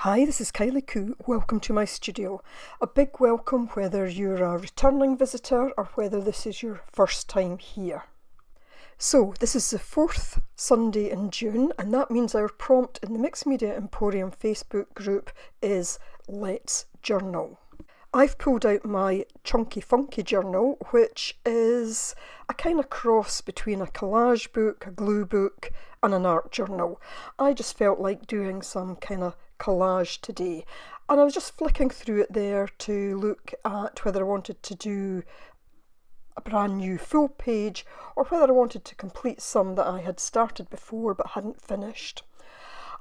Hi, this is Kylie Coo. Welcome to my studio. A big welcome whether you're a returning visitor or whether this is your first time here. So, this is the fourth Sunday in June, and that means our prompt in the Mixed Media Emporium Facebook group is Let's Journal. I've pulled out my Chunky Funky journal, which is a kind of cross between a collage book, a glue book, and an art journal. I just felt like doing some kind of collage today, and I was just flicking through it there to look at whether I wanted to do a brand new full page or whether I wanted to complete some that I had started before but hadn't finished.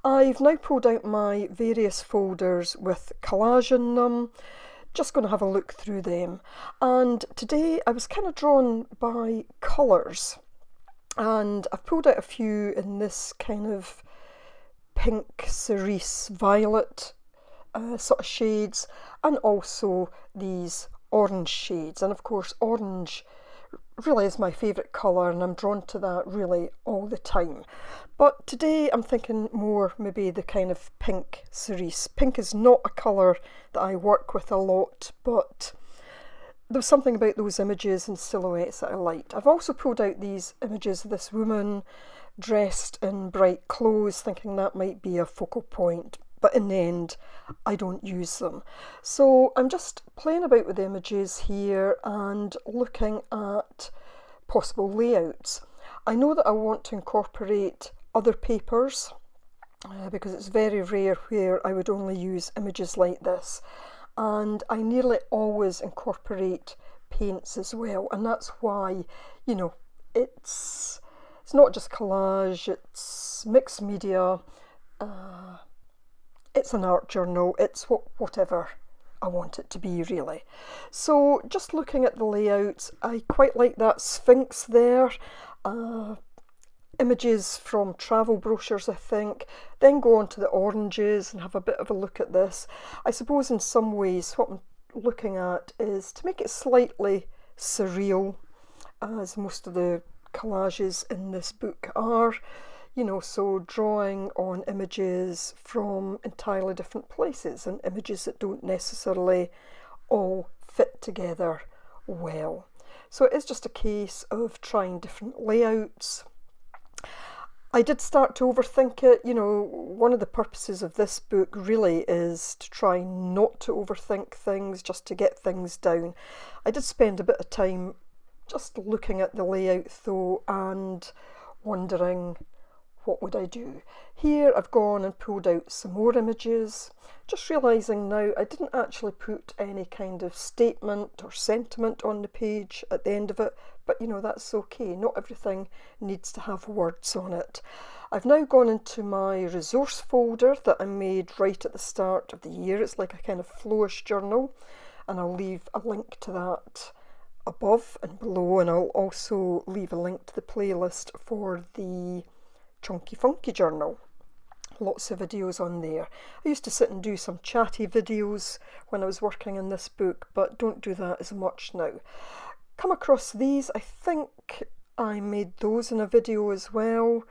I've now pulled out my various folders with collage in them. Just going to have a look through them, and today I was kind of drawn by colours, and I've pulled out a few in this kind of pink, cerise, violet sort of shades, and also these orange shades. And of course orange really is my favourite colour, and I'm drawn to that really all the time. But today I'm thinking more maybe the kind of pink cerise. Pink is not a colour that I work with a lot, but there was something about those images and silhouettes that I liked. I've also pulled out these images of this woman dressed in bright clothes, thinking that might be a focal point, but in the end I don't use them. So I'm just playing about with the images here and looking at possible layouts. I know that I want to incorporate other papers because it's very rare where I would only use images like this, and I nearly always incorporate paints as well, and that's why, you know, it's not just collage, it's mixed media, it's an art journal, it's whatever I want it to be really. So just looking at the layouts, I quite like that Sphinx there, images from travel brochures I think, then go on to the oranges and have a bit of a look at this. I suppose in some ways what I'm looking at is to make it slightly surreal, as most of the collages in this book are, you know, so drawing on images from entirely different places and images that don't necessarily all fit together well. So it is just a case of trying different layouts. I did start to overthink it. You know, one of the purposes of this book really is to try not to overthink things, just to get things down. I did spend a bit of time just looking at the layout though and wondering, what would I do? Here I've gone and pulled out some more images, just realising now I didn't actually put any kind of statement or sentiment on the page at the end of it, but you know, that's okay. Not everything needs to have words on it. I've now gone into my resource folder that I made right at the start of the year. It's like a kind of flowish journal, and I'll leave a link to that above and below, and I'll also leave a link to the playlist for the Chunky Funky journal. Lots of videos on there. I used to sit and do some chatty videos when I was working on this book, but don't do that as much now. Come across these, I think I made those in a video as well.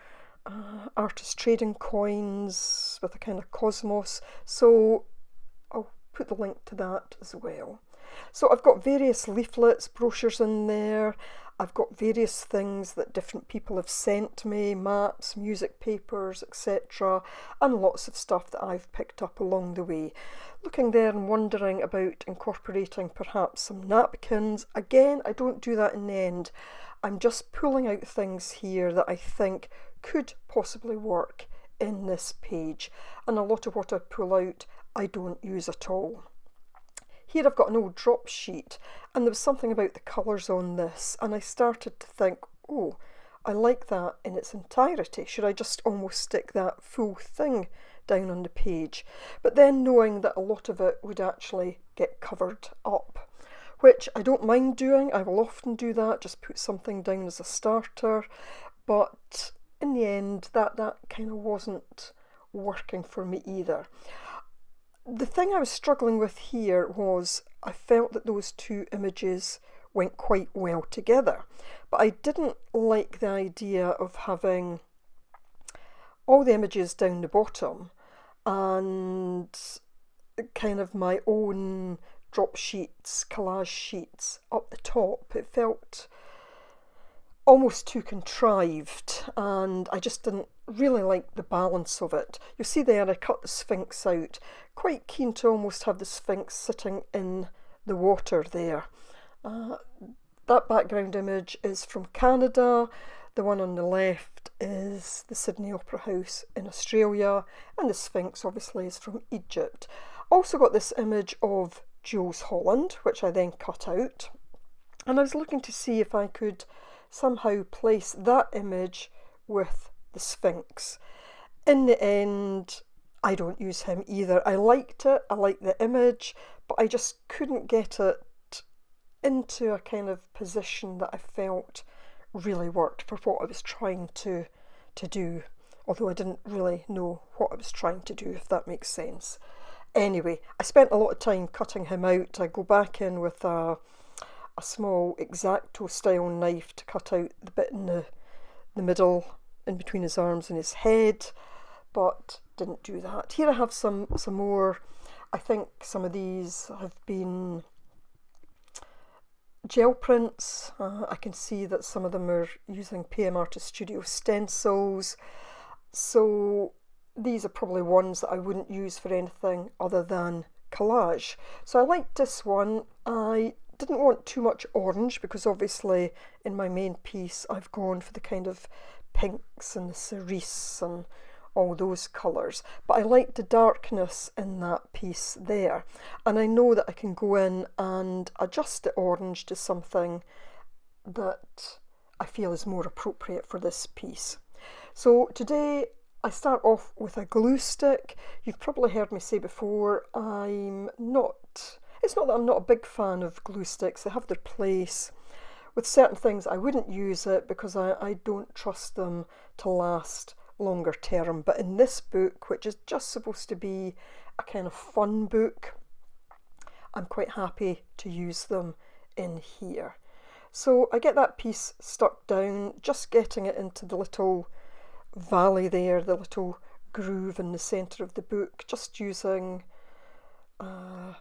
Artist trading coins with a kind of cosmos, so I'll put the link to that as well. So I've got various leaflets, brochures in there. I've got various things that different people have sent me, maps, music papers, etc. and lots of stuff that I've picked up along the way. Looking there and wondering about incorporating perhaps some napkins. Again, I don't do that in the end. I'm just pulling out things here that I think could possibly work in this page, and a lot of what I pull out I don't use at all. Here I've got an old drop sheet, and there was something about the colours on this, and I started to think, oh, I like that in its entirety. Should I just almost stick that full thing down on the page? But then knowing that a lot of it would actually get covered up, which I don't mind doing. I will often do that, just put something down as a starter, but in the end that kind of wasn't working for me either. The thing I was struggling with here was I felt that those two images went quite well together, but I didn't like the idea of having all the images down the bottom and kind of my own drop sheets, collage sheets up the top. It felt almost too contrived, and I just didn't really like the balance of it. You'll see there I cut the Sphinx out, quite keen to almost have the Sphinx sitting in the water there. That background image is from Canada. The one on the left is the Sydney Opera House in Australia, and the Sphinx obviously is from Egypt. Also got this image of Jules Holland, which I then cut out, and I was looking to see if I could somehow place that image with the Sphinx. In the end, I don't use him either. I liked it, I liked the image, but I just couldn't get it into a kind of position that I felt really worked for what I was trying to do, although I didn't really know what I was trying to do, if that makes sense. Anyway, I spent a lot of time cutting him out. I go back in with a small X-Acto style knife to cut out the bit in the middle, in between his arms and his head, but didn't do that. Here I have some more. I think some of these have been gel prints. I can see that some of them are using PM Artist Studio stencils, so these are probably ones that I wouldn't use for anything other than collage. So I liked this one. I didn't want too much orange because obviously in my main piece I've gone for the kind of pinks and the cerise and all those colours, but I liked the darkness in that piece there, and I know that I can go in and adjust the orange to something that I feel is more appropriate for this piece. So today I start off with a glue stick. You've probably heard me say before, it's not that I'm not a big fan of glue sticks. They have their place. With certain things I wouldn't use it because I don't trust them to last longer term, but in this book, which is just supposed to be a kind of fun book, I'm quite happy to use them in here. So I get that piece stuck down, just getting it into the little valley there, the little groove in the centre of the book, just using the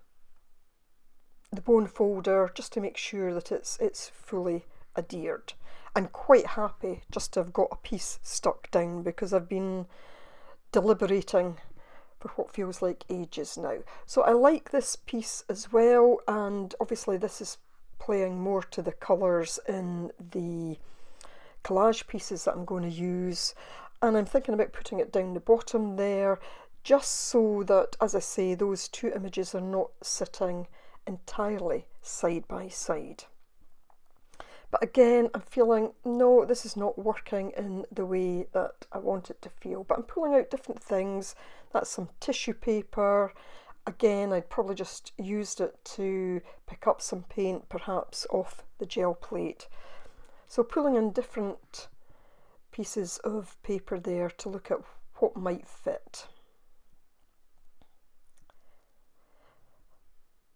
bone folder just to make sure that it's fully adhered. I'm quite happy just to have got a piece stuck down because I've been deliberating for what feels like ages now. So I like this piece as well, and obviously this is playing more to the colours in the collage pieces that I'm going to use, and I'm thinking about putting it down the bottom there just so that, as I say, those two images are not sitting entirely side by side. But again, I'm feeling, no, this is not working in the way that I want it to feel. But I'm pulling out different things. That's some tissue paper. Again, I'd probably just used it to pick up some paint, perhaps off the gel plate. So pulling in different pieces of paper there to look at what might fit.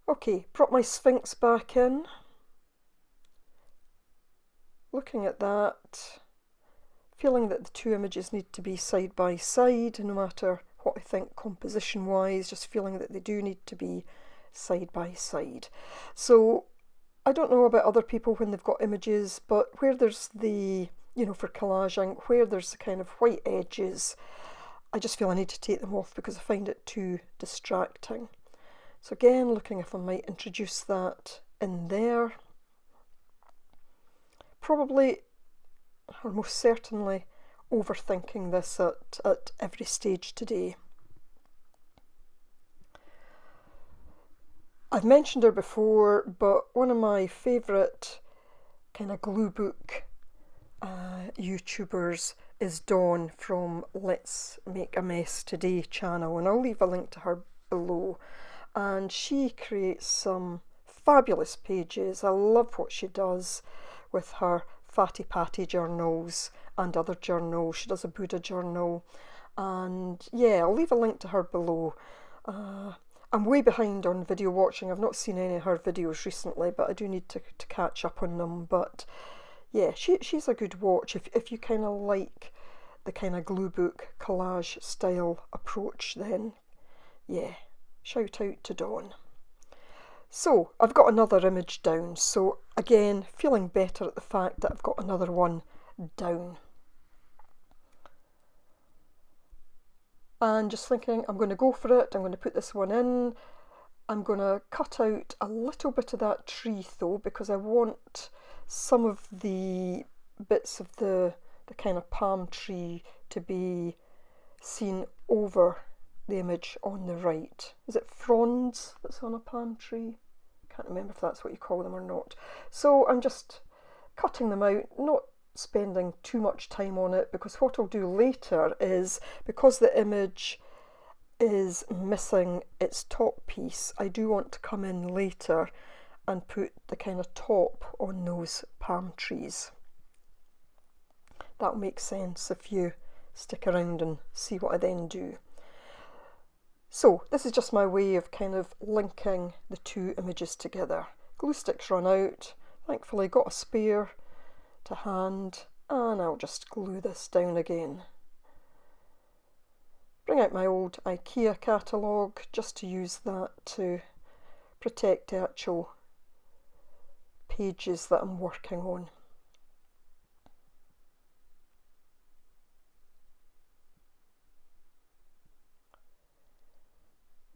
Okay, brought my Sphinx back in. Looking at that, feeling that the two images need to be side by side, no matter what I think composition wise, just feeling that they do need to be side by side. So I don't know about other people when they've got images, but where there's the, for collaging, where there's the kind of white edges, I just feel I need to take them off because I find it too distracting. So again, looking if I might introduce that in there. Probably, or most certainly, overthinking this at every stage today. I've mentioned her before, but one of my favourite kind of glue book YouTubers is Dawn from Let's Make a Mess Today channel, and I'll leave a link to her below. And she creates some fabulous pages. I love what she does with her Fatty Patty journals and other journals. She does a Buddha journal, and yeah, I'll leave a link to her below. I'm way behind on video watching. I've not seen any of her videos recently, but I do need to catch up on them. But yeah, she's a good watch if you kind of like the kind of glue book collage style approach, then yeah, shout out to Dawn. So I've got another image down, so again, feeling better at the fact that I've got another one down. And just thinking, I'm going to go for it, I'm going to put this one in. I'm going to cut out a little bit of that tree though, because I want some of the bits of the kind of palm tree to be seen over the image on the right. Is it fronds that's on a palm tree? Can't remember if that's what you call them or not. So I'm just cutting them out, not spending too much time on it, because what I'll do later is, because the image is missing its top piece, I do want to come in later and put the kind of top on those palm trees. That'll make sense if you stick around and see what I then do. So this is just my way of kind of linking the two images together. Glue sticks run out, thankfully got a spare to hand, and I'll just glue this down again. Bring out my old IKEA catalogue just to use that to protect the actual pages that I'm working on.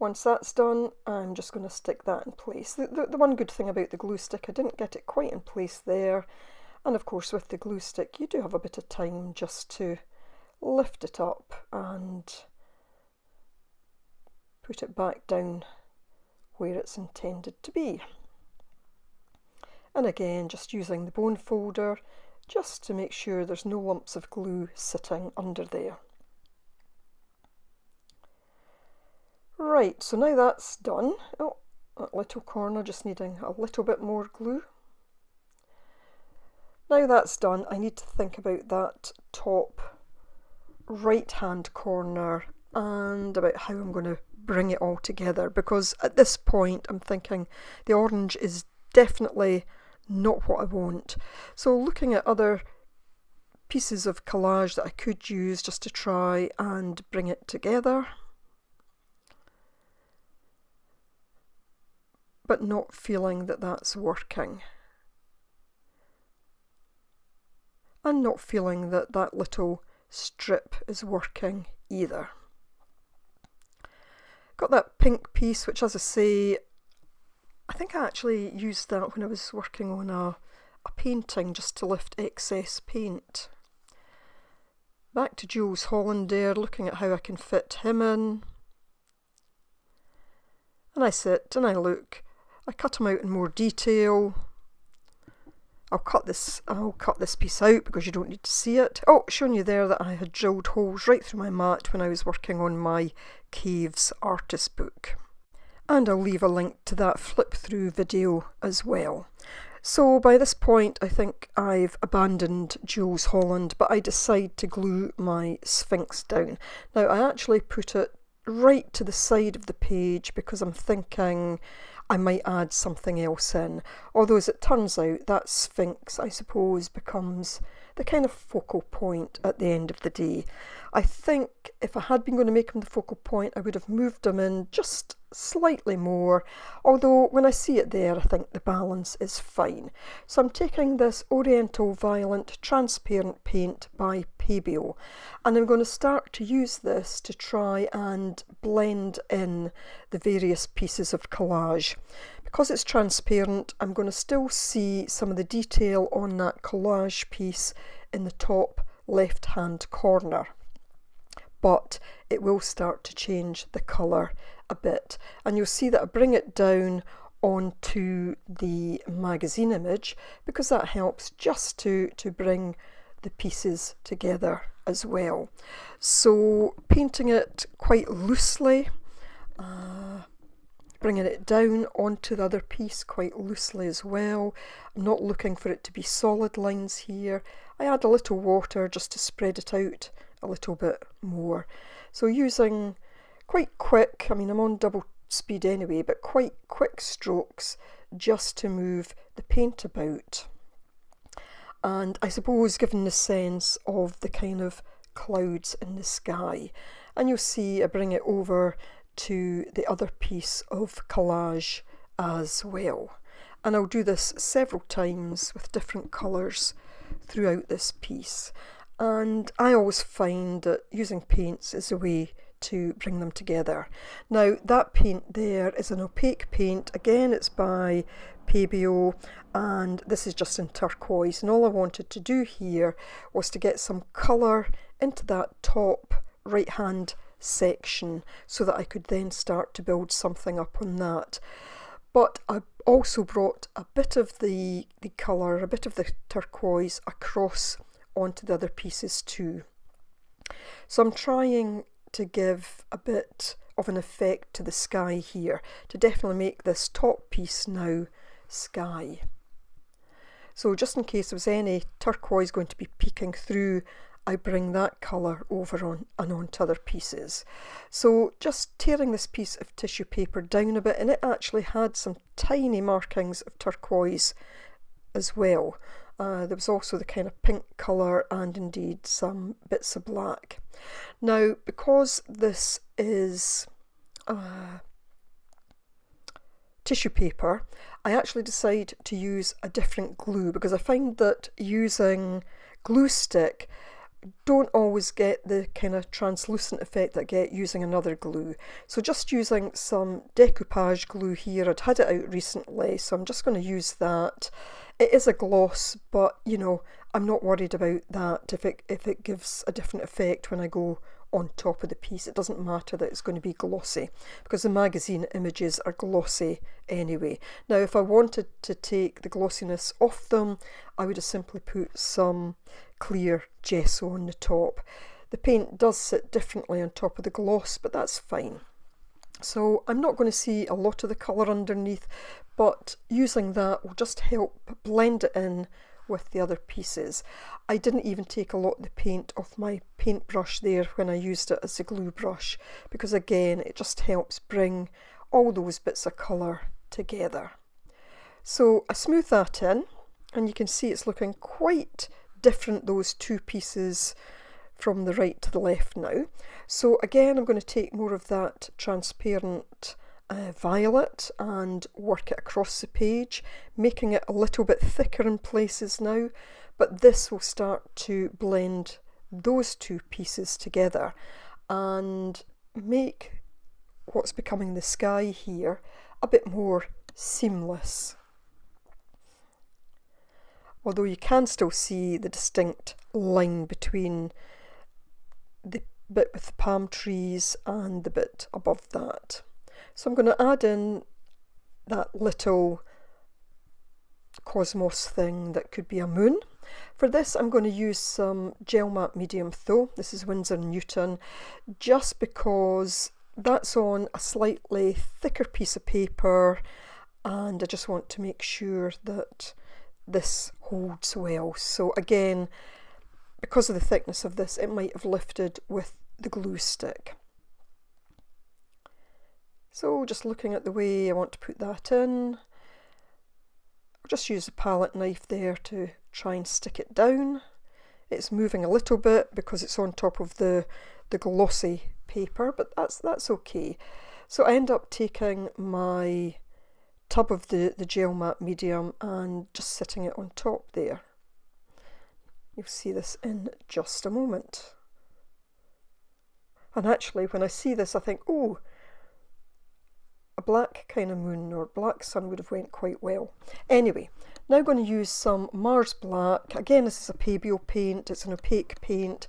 Once that's done, I'm just going to stick that in place. The one good thing about the glue stick, I didn't get it quite in place there. And of course with the glue stick, you do have a bit of time just to lift it up and put it back down where it's intended to be. And again, just using the bone folder just to make sure there's no lumps of glue sitting under there. Right, so now that's done. Oh, that little corner just needing a little bit more glue. Now that's done, I need to think about that top right hand corner and about how I'm going to bring it all together, because at this point I'm thinking the orange is definitely not what I want. So looking at other pieces of collage that I could use just to try and bring it together, but not feeling that that's working. And not feeling that that little strip is working either. Got that pink piece, which, as I say, I think I actually used that when I was working on a painting just to lift excess paint. Back to Jules Holland there, looking at how I can fit him in. And I sit and I look, I cut him out in more detail. I'll cut this piece out because you don't need to see it. Oh, showing you there that I had drilled holes right through my mat when I was working on my Caves artist book. And I'll leave a link to that flip through video as well. So by this point I think I've abandoned Jules Holland, but I decide to glue my Sphinx down. Now I actually put it right to the side of the page because I'm thinking I might add something else in. Although as it turns out, that Sphinx, I suppose, becomes the kind of focal point at the end of the day. I think if I had been going to make him the focal point, I would have moved him in just slightly more, although when I see it there I think the balance is fine. So I'm taking this Oriental Violent transparent paint by Pebeo, and I'm going to start to use this to try and blend in the various pieces of collage. Because it's transparent, I'm going to still see some of the detail on that collage piece in the top left hand corner, but it will start to change the colour a bit, and you'll see that I bring it down onto the magazine image because that helps just to bring the pieces together as well. So painting it quite loosely, bringing it down onto the other piece quite loosely as well. I'm not looking for it to be solid lines here. I add a little water just to spread it out a little bit more. So using quite quick, I mean I'm on double speed anyway, but quite quick strokes just to move the paint about. And I suppose given the sense of the kind of clouds in the sky. And you'll see I bring it over to the other piece of collage as well. And I'll do this several times with different colours throughout this piece. And I always find that using paints is a way to bring them together. Now that paint there is an opaque paint. Again, it's by Pabio, and this is just in turquoise, and all I wanted to do here was to get some colour into that top right hand section so that I could then start to build something up on that. But I also brought a bit of the colour, a bit of the turquoise across onto the other pieces too. So I'm trying to give a bit of an effect to the sky here to definitely make this top piece now sky. So just in case there was any turquoise going to be peeking through, I bring that colour over on and onto other pieces. So just tearing this piece of tissue paper down a bit, and it actually had some tiny markings of turquoise as well. There was also the kind of pink colour and indeed some bits of black. Now, because this is tissue paper, I actually decide to use a different glue because I find that using glue stick don't always get the kind of translucent effect that I get using another glue. So just using some decoupage glue here, I'd had it out recently, so I'm just going to use that. It is a gloss, but you know, I'm not worried about that if it gives a different effect when I go on top of the piece. It doesn't matter that it's going to be glossy because the magazine images are glossy anyway. Now if I wanted to take the glossiness off them, I would have simply put some clear gesso on the top. The paint does sit differently on top of the gloss, but that's fine. So I'm not going to see a lot of the colour underneath, but using that will just help blend it in with the other pieces. I didn't even take a lot of the paint off my paintbrush there when I used it as a glue brush, because again it just helps bring all those bits of colour together. So I smooth that in, and you can see it's looking quite different, those two pieces from the right to the left now. So again, I'm going to take more of that transparent violet and work it across the page, making it a little bit thicker in places now, but this will start to blend those two pieces together and make what's becoming the sky here a bit more seamless. Although you can still see the distinct line between the bit with the palm trees and the bit above that. So I'm going to add in that little cosmos thing that could be a moon. For this I'm going to use some gel matte medium though. This is Winsor & Newton, just because that's on a slightly thicker piece of paper and I just want to make sure that this holds well. So again, because of the thickness of this, it might have lifted with the glue stick. So just looking at the way I want to put that in, I'll just use a palette knife there to try and stick it down. It's moving a little bit because it's on top of the glossy paper, but that's okay. So I end up taking my tub of the gel matte medium and just sitting it on top there. You'll see this in just a moment. And actually when I see this I think, oh, a black kind of moon or black sun would have went quite well. Anyway, now I'm going to use some Mars Black. Again, this is a Pabio paint, it's an opaque paint,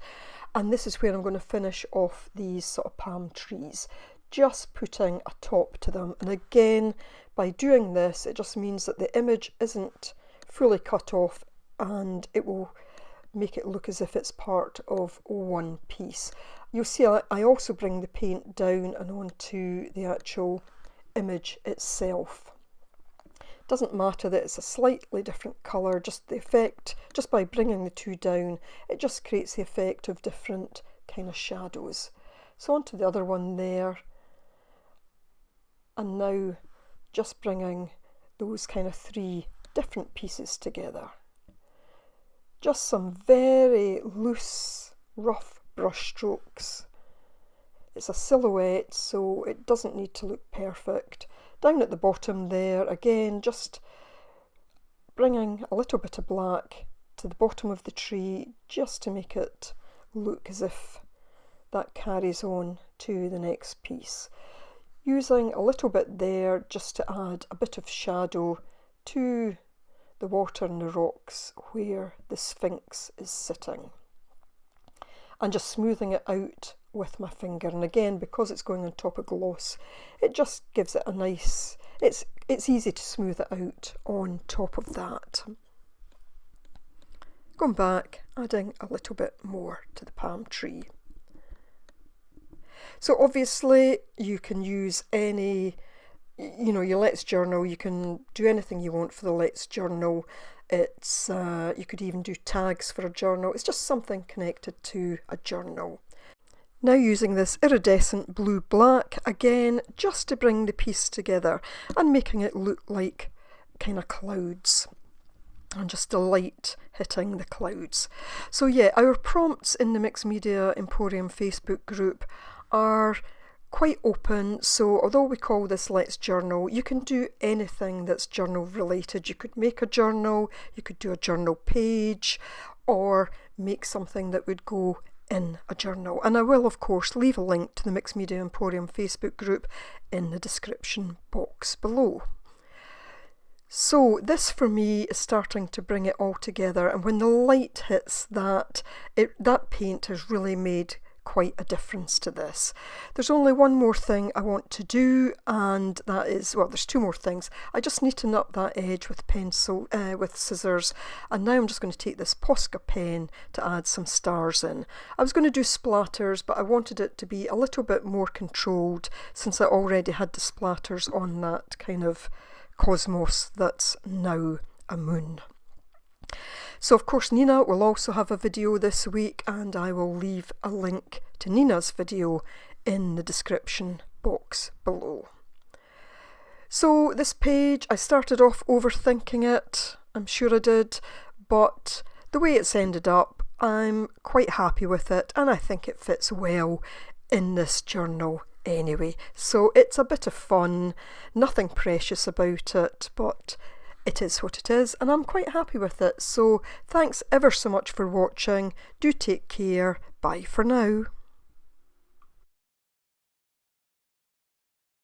and this is where I'm going to finish off these sort of palm trees, just putting a top to them. And again, by doing this, it just means that the image isn't fully cut off and it will make it look as if it's part of one piece. You'll see I also bring the paint down and onto the actual image itself. It doesn't matter that it's a slightly different colour, just the effect, just by bringing the two down, it just creates the effect of different kind of shadows. So onto the other one there, and now just bringing those kind of three different pieces together. Just some very loose, rough brush strokes. It's a silhouette, so it doesn't need to look perfect. Down at the bottom there, again, just bringing a little bit of black to the bottom of the tree, just to make it look as if that carries on to the next piece. Using a little bit there just to add a bit of shadow to the water and the rocks where the Sphinx is sitting. And just smoothing it out with my finger, and again, because it's going on top of gloss, it just gives it a nice, it's easy to smooth it out on top of that. Going back, adding a little bit more to the palm tree. So obviously you can use any, your Let's Journal, you can do anything you want for the Let's Journal. It's you could even do tags for a journal. It's just something connected to a journal. Now using this iridescent blue-black again, just to bring the piece together and making it look like kind of clouds. And just the light hitting the clouds. So yeah, our prompts in the Mixed Media Emporium Facebook group are quite open, so although we call this Let's Journal, you can do anything that's journal related. You could make a journal, you could do a journal page, or make something that would go in a journal. And I will of course leave a link to the Mixed Media Emporium Facebook group in the description box below. So this for me is starting to bring it all together, and when the light hits that, that paint has really made quite a difference to this. There's only one more thing I want to do, and that is, well, there's two more things. I just neaten up that edge with pencil, with scissors, and now I'm just going to take this Posca pen to add some stars in. I was going to do splatters, but I wanted it to be a little bit more controlled since I already had the splatters on that kind of cosmos that's now a moon. So of course Nina will also have a video this week, and I will leave a link to Nina's video in the description box below. So this page, I started off overthinking it, I'm sure I did, but the way it's ended up, I'm quite happy with it, and I think it fits well in this journal anyway. So it's a bit of fun, nothing precious about it, but it is what it is, and I'm quite happy with it. So thanks ever so much for watching. Do take care. Bye for now.